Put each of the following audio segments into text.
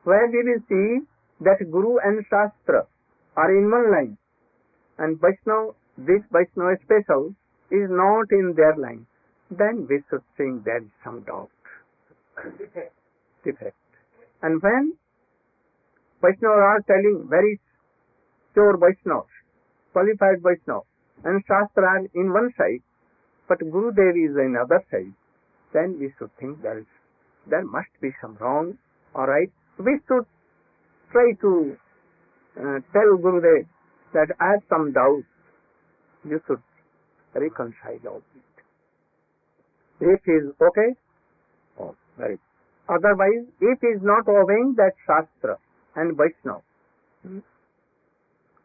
where we will see that Guru and Shastra are in one line, and Vaishnava, this Vaishnava special, is not in their line, then we should think there is some doubt, defect. And when Vaishnava are telling very pure Vaishnava, qualified Vaishnava, and Shastra are in one side, but Gurudev is in other side, then we should think there must be some wrong. All right, we should try to tell Gurudev that I have some doubt. You should reconcile all it. If he is okay, oh, very good. Otherwise, if he is not obeying that Shastra and Vaishnava,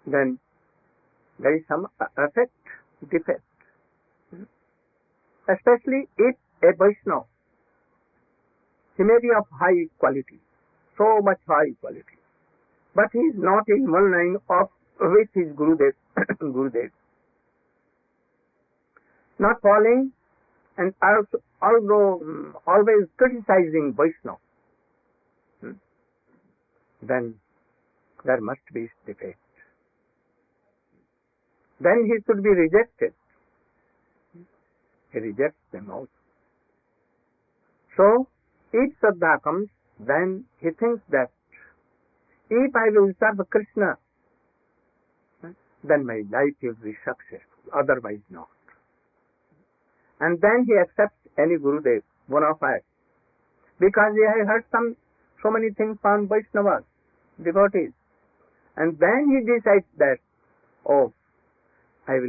then there is some defect. Especially if a Vaishnava, he may be of high quality, so much high quality, but he is not in one line of with his Gurudev. Gurudev. Not following and also always criticizing Vaishnava, then there must be defect. Then he should be rejected. He rejects them also. So, if Shraddha comes, then he thinks that if I will serve Krishna, then my life will be successful, otherwise not. And then he accepts any Gurudev, bona fide, because he has heard so many things from Vaishnavas, devotees, and then he decides that, oh, I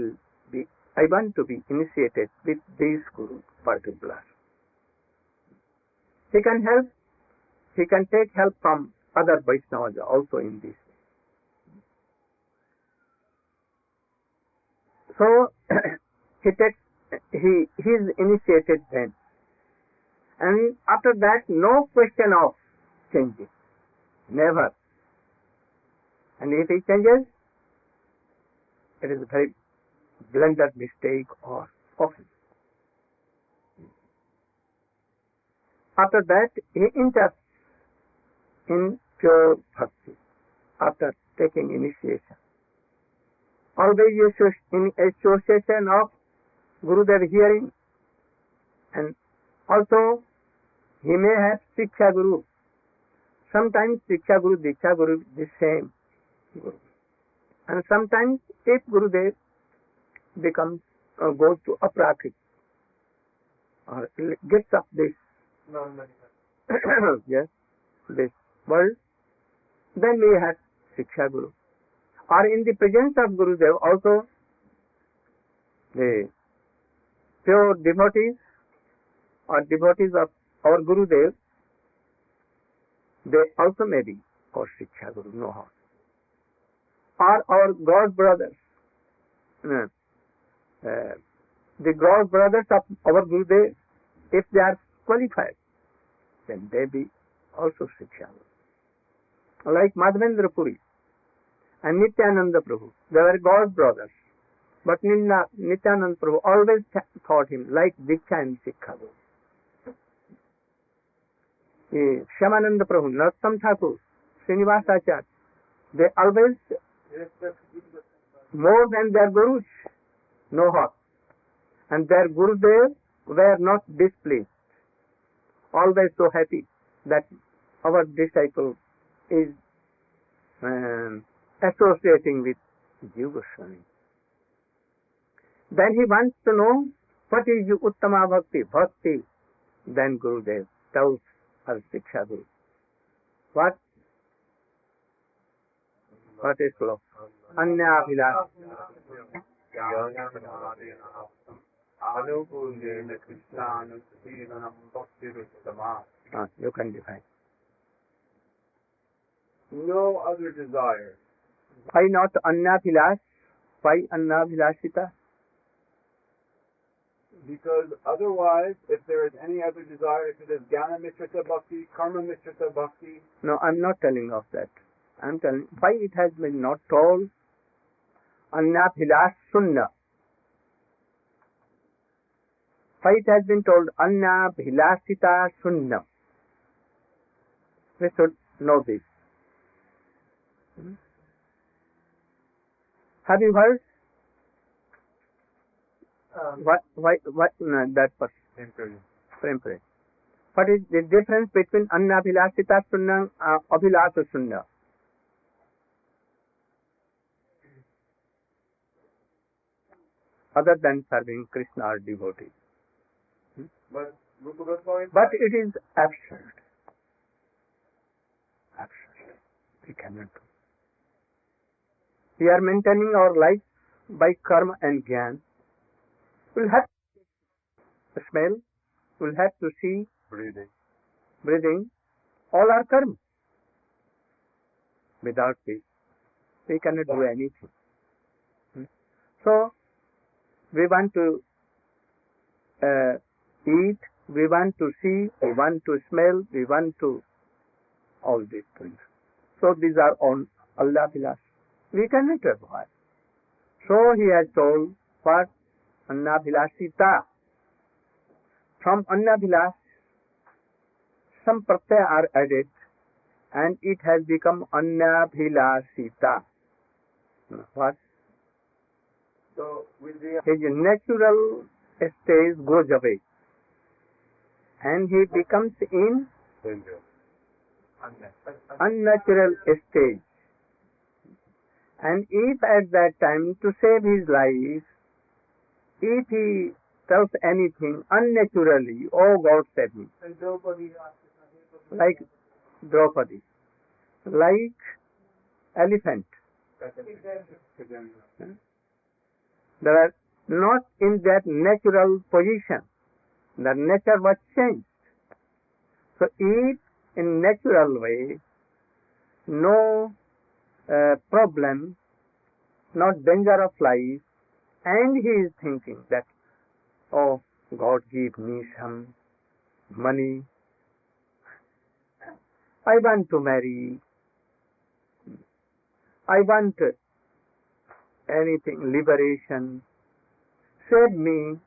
want to be initiated with this Guru particular. He can take help from other Vaishnavas also in this way. So he is initiated then. And after that, no question of changing. Never. And if he changes, it is a very blunder, mistake or offense. After that, he enters in pure bhakti after taking initiation. Always in association of Gurudev hearing, and also he may have Shiksha Guru. Sometimes Shiksha Guru, Diksha Guru, the same Guru. And sometimes if Gurudev goes to aprakrit or gets up this yes, this world, then we have Shiksha Guru. Or in the presence of Gurudev also, the pure devotees or devotees of our Gurudev, they also may be our Shiksha Guru, no harm. Or our God brothers, the God brothers of our Gurudev, if they are qualified, then they be also Shiksha Guru. Like Madhavendra Puri and Nityananda Prabhu, they were God brothers. But Nityananda Prabhu always thought him like Diksha and Shiksha Guru. Shyamananda Prabhu, Narottam Thakur, Srinivasacharya, they always more than their gurus, no harm. And their Gurudev were not displeased, always so happy that our disciple is associating with Jiva Goswami. Then he wants to know what is Uttama Bhakti. Then Gurudev tells us Shiksha Guru. What is love? Anya Abhilash. You can define. No other desire. Why not Annabhilash? Why Annabhilashita? Because otherwise, if there is any other desire, if it is Jnana Mitrita Bhakti, Karma Mitrita Bhakti. No, I'm not telling of that. I'm telling why it has been not told Annabhilash Sunna. Why it has been told Annabhilashita Sunna. We should know this. Have you heard? That person? Prem. What is the difference between Annabhilasita Sunnam and Abhilasa Sunnam? Other than serving Krishna or devotee. But it is absurd. Absurd. We cannot do. We are maintaining our life by karma and jnana. We'll have to smell, we'll have to see, breathing, all are karma. Without this, we cannot do anything. So, we want to eat, we want to see, we want to smell, we want to all these things. So these are on Allah Bilas. We cannot avoid. So he has told what? Annabhilasita. From Annabhilas, some pratyaya are added and it has become Annabhilasita. What? So his natural stage goes away and he becomes in unnatural stage. And if at that time to save his life, if he tells anything unnaturally, oh God save me, like Draupadi, like elephant, they are not in that natural position. The nature was changed. So if in natural way, no problem, not danger of life, and he is thinking that, oh, God give me some money, I want to marry, I want anything, liberation, save me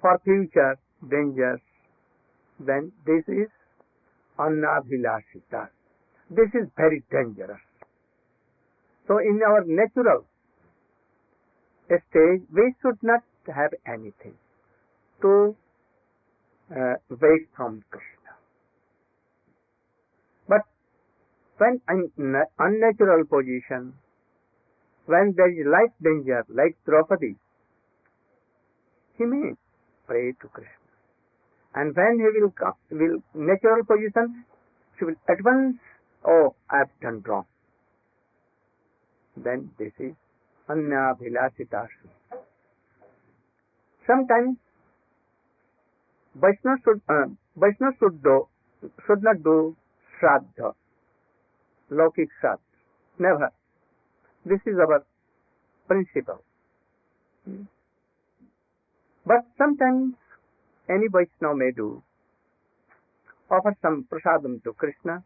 for future dangers, then this is Annabhilasita. This is very dangerous. So in our natural stage, we should not have anything to wait from Krishna. But when in unnatural position, when there is life danger, like Draupadi, he may pray to Krishna. And when he will natural position, she will at once, oh, I have done wrong. Then this is Annabhilasita. Sometimes Vaishnava should not do Shraddha, Laukik Shraddha. Never. This is our principle. But sometimes any Vaishnava may do, offer some prasadam to Krishna,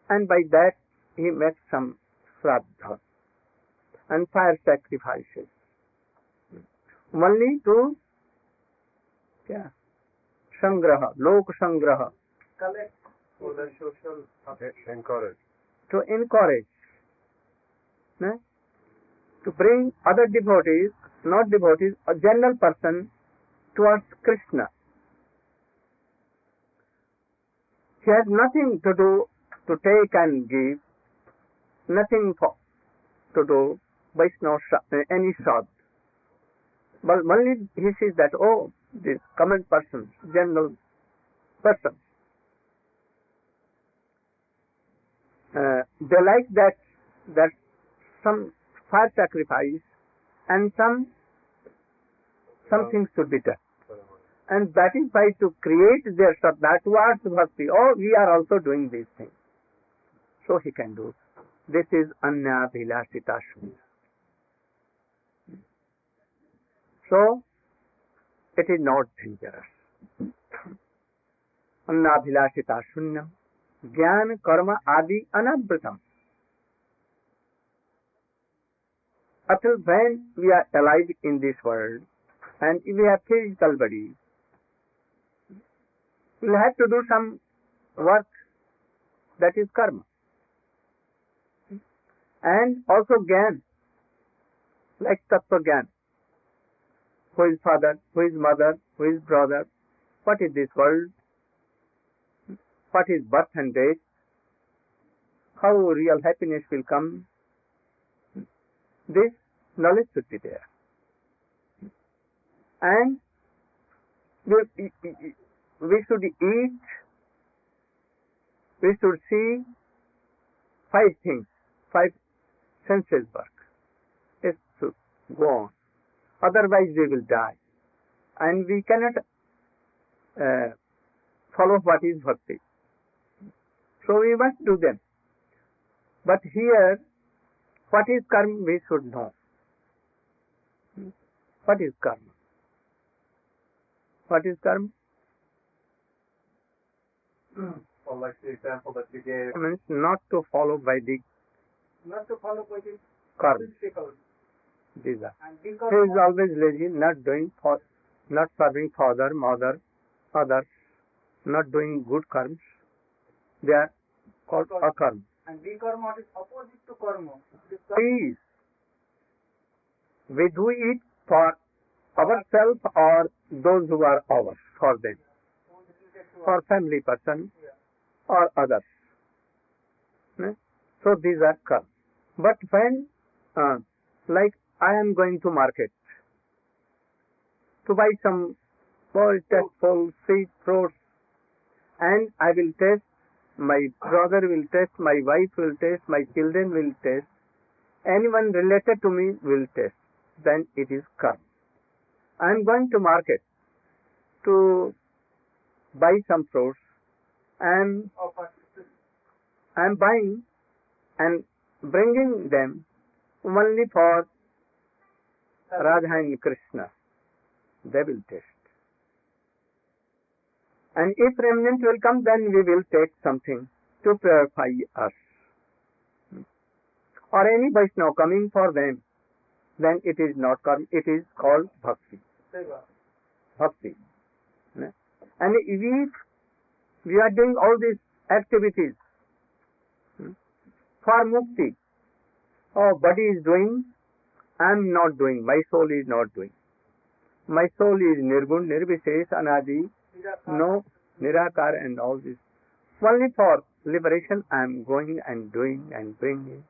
and by that he makes some Shraddha and fire sacrifices. Only to Sangraha, Lok Sangraha. Collect for the social encourage. To encourage. To bring other devotees, not devotees, a general person towards Krishna. He has nothing to do to take and give, nothing to do Vaishnava any Sadhu. But only he sees that, oh, this common person, general person. They like that some fire sacrifice and some things should be done. And that is why to create their Shraddha towards Bhakti. Oh, we are also doing these things. So he can do. This is Annabhilasita Shunya. So, it is not dangerous. Annabhilasita Shunyam. Jnana, Karma, Adi, Anavritam. Until when we are alive in this world and we have physical body, we will have to do some work. that is karma. And also Gyan, like Tattva Gyan. Who is father, who is mother, who is brother, what is this world, what is birth and death, how real happiness will come, this knowledge should be there. And we should eat, we should see 5 things, 5 senses work. It should go on. Otherwise we will die. And we cannot follow what is bhakti. So we must do them. But here, what is karma we should know. What is karma? What is karma? Well, like the example that you gave. Means not to follow by the Not to follow by the karma. principles. These are. And He is always lazy, not doing not serving father, mother, others, not doing good karmas. They are called akarma. And vikarma is opposite to karma. Please, we do it for ourselves or those who are ours, for them, for family person or others. So these are karma. But when, like I am going to market to buy some more tasteful sweet fruits, and I will taste, my brother will taste, my wife will taste, my children will taste, anyone related to me will taste, then it is karma. I am going to market to buy some fruits, and I am buying and bringing them only for Radha and Krishna. They will taste. And if remnant will come, then we will take something to purify us. Or any Vaishnava coming for them, then it is not karma, it is called bhakti. Bhakti. And if we are doing all these activities for mukti, body is doing, I am not doing, my soul is not doing. My soul is nirgun, nirvisesh, anadi, no, nirakar and all this. Only for liberation I am going and doing and bringing.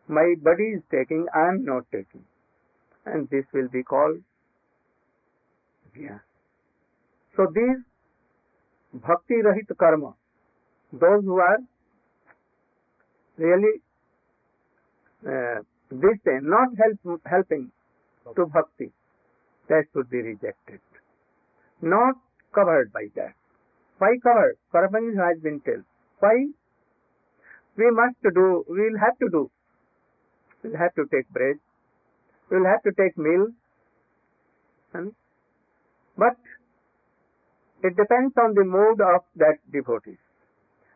My body is taking, I am not taking. And this will be called So these bhakti rahit karma, those who are really this day not helping to bhakti, that should be rejected. Not covered by that. Why covered? Karma has been told. Why? We must do, we will have to do. We will have to take bread. We will have to take meal. But it depends on the mood of that devotee.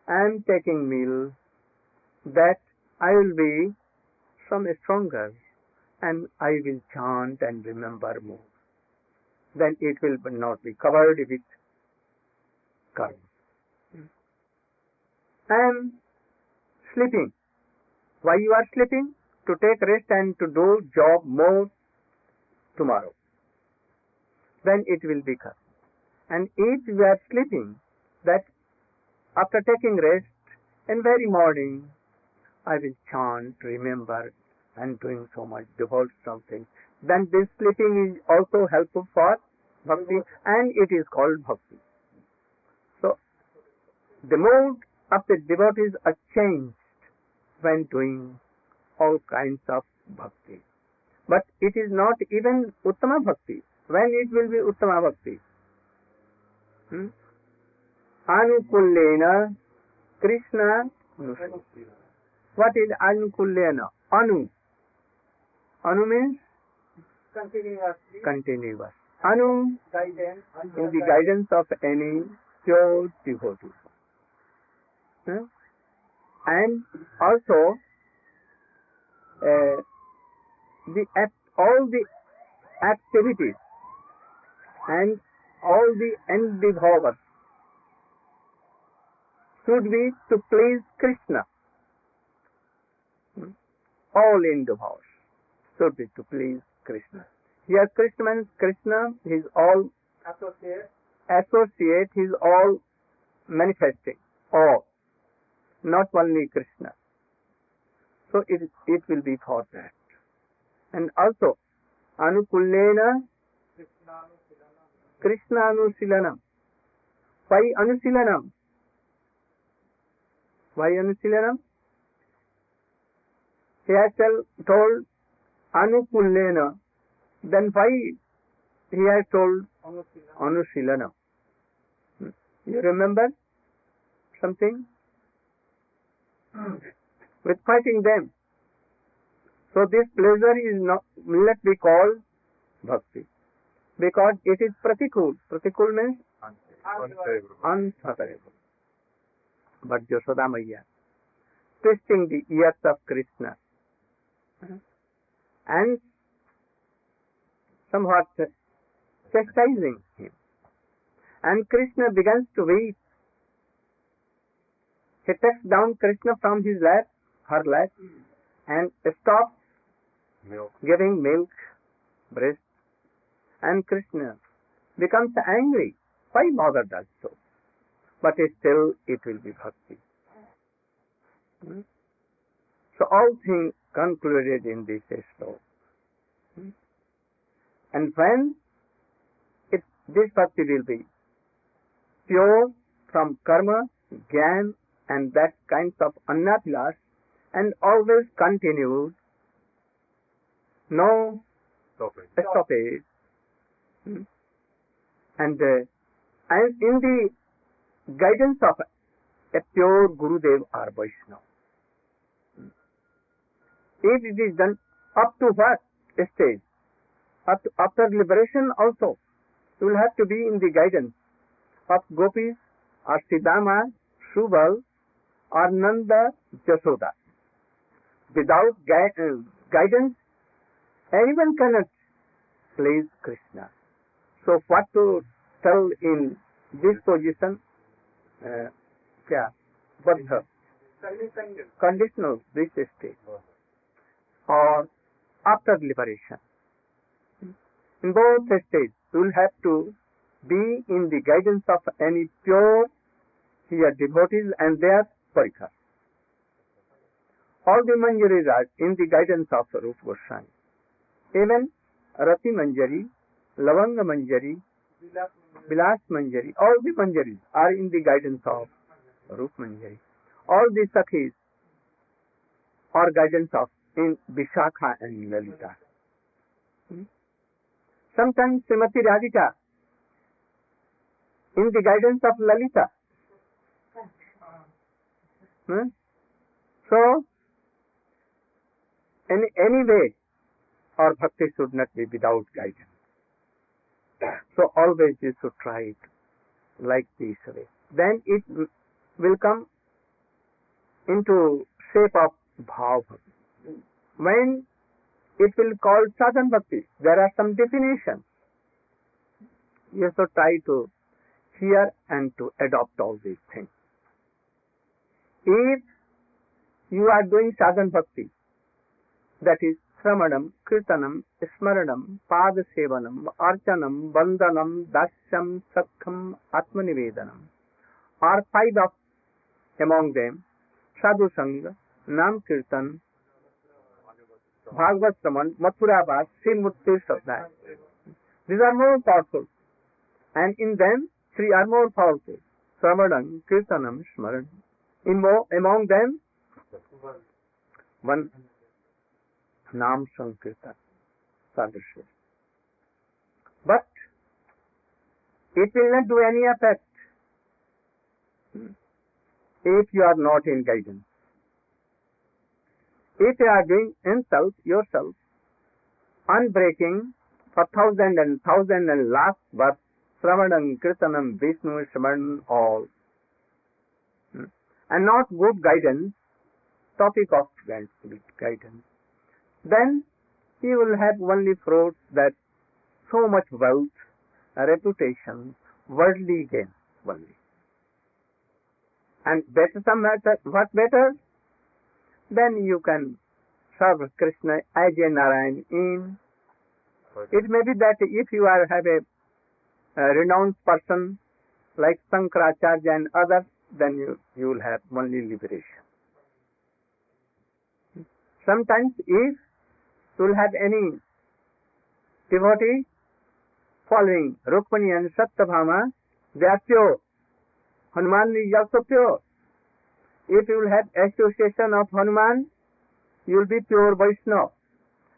I am taking meal, that I will be some stronger and I will chant and remember more. Then it will not be covered with karma. I am sleeping. Why you are sleeping? To take rest and to do job more tomorrow. Then it will be karma. And if we are sleeping, that after taking rest, in very morning, I will chant, remember, and doing so much, devote something. Then this sleeping is also helpful for bhakti, and it is called bhakti. So, the mood of the devotees are changed when doing all kinds of bhakti. But it is not even Uttama bhakti. When it will be Uttama bhakti? Anukullena Krishna. What is Anukullena? Anu. Anu means? Continuous. Anu, Guidance. in the guidance of any pure devotee. And also, all the activities and all the endeavors should be to please Krishna. All endeavors should be to please Krishna. Here Krishna means Krishna, He is all associate, He is all manifesting, all, not only Krishna. So it will be for that. And also, Anukullena Krishna Anusilanam. Why Anusilanam? Why Anusilanam? He has told Anukullena. Then why he has told Anusilanam? You remember something? With fighting them. So this pleasure is not be called bhakti. Because it is pratikul. Pratikul means unfavorable. But Yashoda Maya, twisting the ears of Krishna and somewhat chastising him. And Krishna begins to weep. He takes down Krishna from his lap, her lap, and stops giving milk, breast, and Krishna becomes angry. Why mother does so? But still it will be bhakti. So all things concluded in this sloka. And when this bhakti will be pure from karma, jnana, and that kinds of annapilas, and always continued, no stoppage, and in the guidance of a pure Gurudev or Vaishnava. If it is done up to what stage? After liberation also, you will have to be in the guidance of Gopis or Siddhama, Subal or Nanda, Jashoda. Without guidance, anyone cannot please Krishna. So what to tell in this position? Baddha. Conditional, this state. Or after liberation. In both states, you will have to be in the guidance of any pure here devotees and their parikar. All the Manjaris are in the guidance of Rupa Goswami. Even Rati Manjari, Lavanga Manjari, Vilas Manjari, all the Manjaris are in the guidance of Rupa Manjari. All the Sakhis are guidance of in Vishakha and Lalita. Sometimes Srimati Radhika in the guidance of Lalita. So, in any way, our bhakti should not be without guidance. So always you should try it like this way. Then it will come into shape of bhav bhakti. When it will call sadhan bhakti, there are some definitions. You should try to hear and to adopt all these things. If you are doing sadhan bhakti, that is Sramanam, Kirtanam, Smaranam, Padasevanam, Archanam, Vandanam, Dasyam, Sakham, Atmanivedanam, are five of among them, Sadhu Sanga, Nam Kirtan, Bhagavad Sraman, Mathura Vas, Srimurti Sadhya. These are more powerful. And in them, three are more powerful. Sramanam, Kirtanam, Smaranam. Among them, one Nam Sankirtan, Sadhusha. But it will not do any effect if you are not in guidance. If you are doing yourself, unbreaking for thousand and last birth, Sravanam, Kirtanam, Vishnu, Sravan, all, and not good guidance, topic of guidance, then he will have only fruits that so much wealth, reputation, worldly gain only. And better some matter, what better? Then you can serve Krishna as a Narayan in. It may be that if you have a renowned person like Sankaracharya and others, then you will have only liberation. Sometimes if you will have any devotee following Rukmani and Satyabhama, they are pure. Hanuman is also pure. If you will have association of Hanuman, you will be pure Vaishnava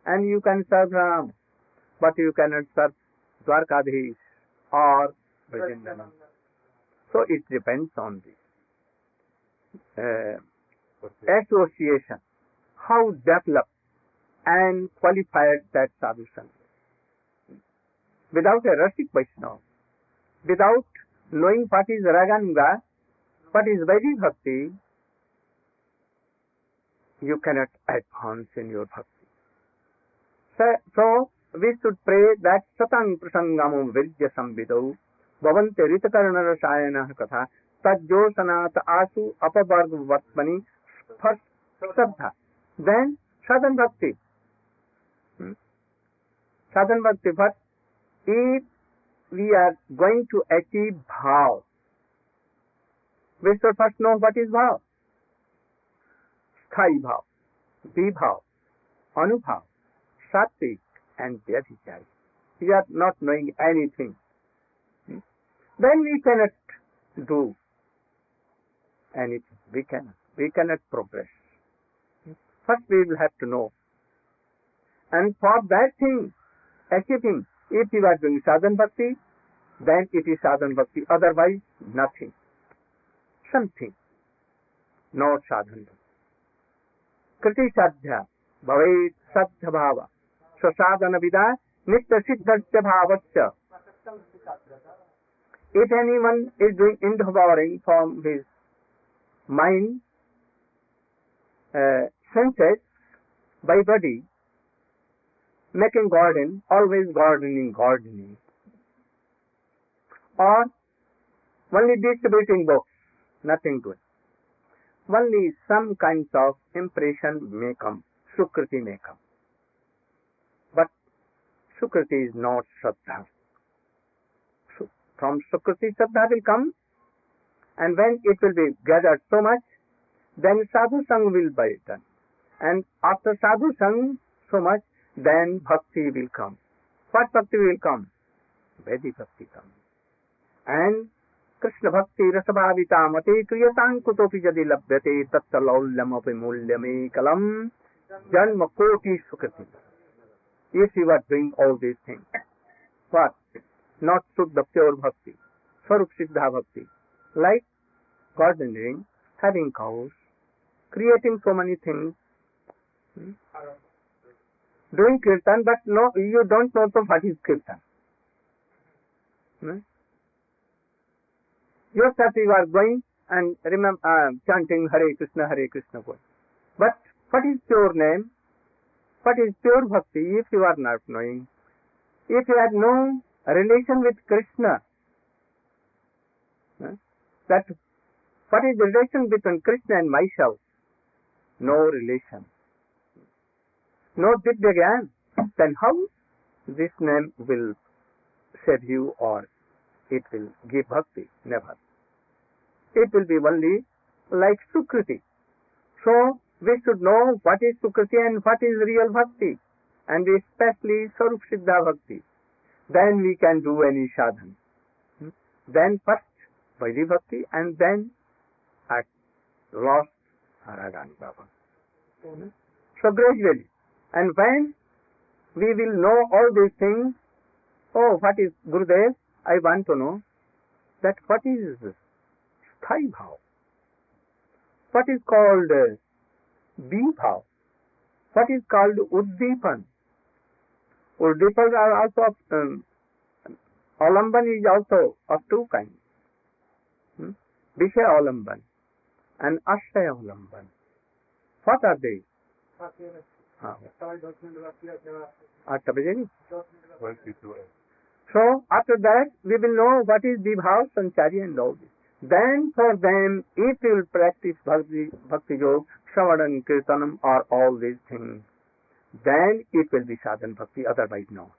and you can serve Ram, but you cannot serve Dwarkadhish or Vrindavan. So it depends on the association, how developed and qualified that Sadhu Sanga. Without a Rasik Vaishnava, without knowing what is Raganuga, what is Vaidhi Bhakti, you cannot advance in your bhakti. So we should pray that Satang Prasangamum Virya Samvidau Bhavante Ritakarana Rasayana Katha Tajjosanat Asu Apavarg Vatmani. First Shraddha, then Sadhan Bhakti. Sadhan Bhakti, but if we are going to achieve bhav, we should first know what is bhav. Sthai bhav, vibhav, anubhav, sattvic and vyabhichari. We are not knowing anything. Then we cannot do anything. We cannot progress. First we will have to know. And for that thing, achieving, if you are doing sadhan bhakti, then it is sadhan bhakti. Otherwise, nothing. Something. Not sadhan bhakti. Kriti sadhya bhavet sadhya bhava sasadhana vida nitya siddhasya bhavasya. If anyone is doing empowering from his mind, senses, by body, making garden, always gardening, or only distributing books, nothing good. Only some kinds of impression may come, Sukriti may come. But Sukriti is not Shraddha. From Sukriti, Shraddha will come, and when it will be gathered so much, then Sadhu Sanga will be done. And after Sadhu Sanga so much, then Bhakti will come. What Bhakti will come? Vaidhi Bhakti comes. And Krishna Bhakti Rasabhavita Mate Kriyatang Kutopi Jadi Labhyate Tattalaulyam Apimulyame Kalam Janma Koti Sukriti. If you are doing all these things, what? Not Suddha pure Bhakti, Swarup Siddha Bhakti, like gardening, having cows, creating so many things, doing kirtan, but no, you don't know what is kirtan. Yourself you are going and chanting Hare Krishna going. But what is pure name? What is pure bhakti if you are not knowing? If you have no relation with Krishna, that what is the relation between Krishna and myself? No relation. No Vidya, then how this name will save you or it will give bhakti? Never. It will be only like Sukriti. So we should know what is Sukriti and what is real bhakti, and especially Swarup Siddha Bhakti. Then we can do any sadhan. Then first Vaidhi Bhakti and then at last Radhani Baba. So gradually. And when we will know all these things, oh, what is Gurudev? I want to know that what is Sthai Bhav? What is called Bibhav? What is called Uddipan? Uddipan are also of, Alamban is also of two kinds. Vishaya Alamban and Ashaya Alamban. What are they? So after that we will know what is Vibhav, Sanchari and all this. then for them, if you will practice Bhakti Yoga, Shravanam, Kirtanam, or all these things, then it will be sadhana bhakti, otherwise not.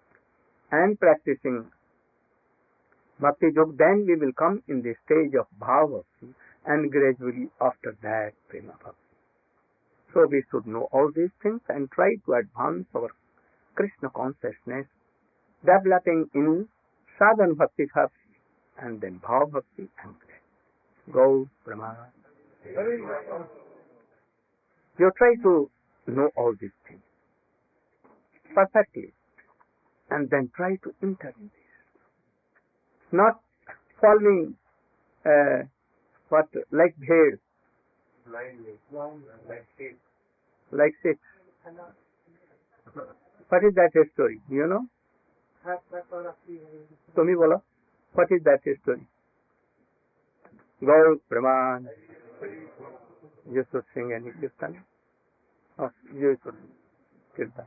And practicing Bhakti Yoga, then we will come in the stage of Bhava Bhakti, and gradually after that, Prema Bhakti. So we should know all these things and try to advance our Krishna consciousness, developing in sadhana bhakti first, and then Bhava Bhakti and Go Brahma. You try to know all these things perfectly, and then try to enter in this. Not following like birds, like sheep. What is that story? Do you know? Tumi bola. What is that story? Go Brahman. You should sing any kirtan. Oh, you should kirtan.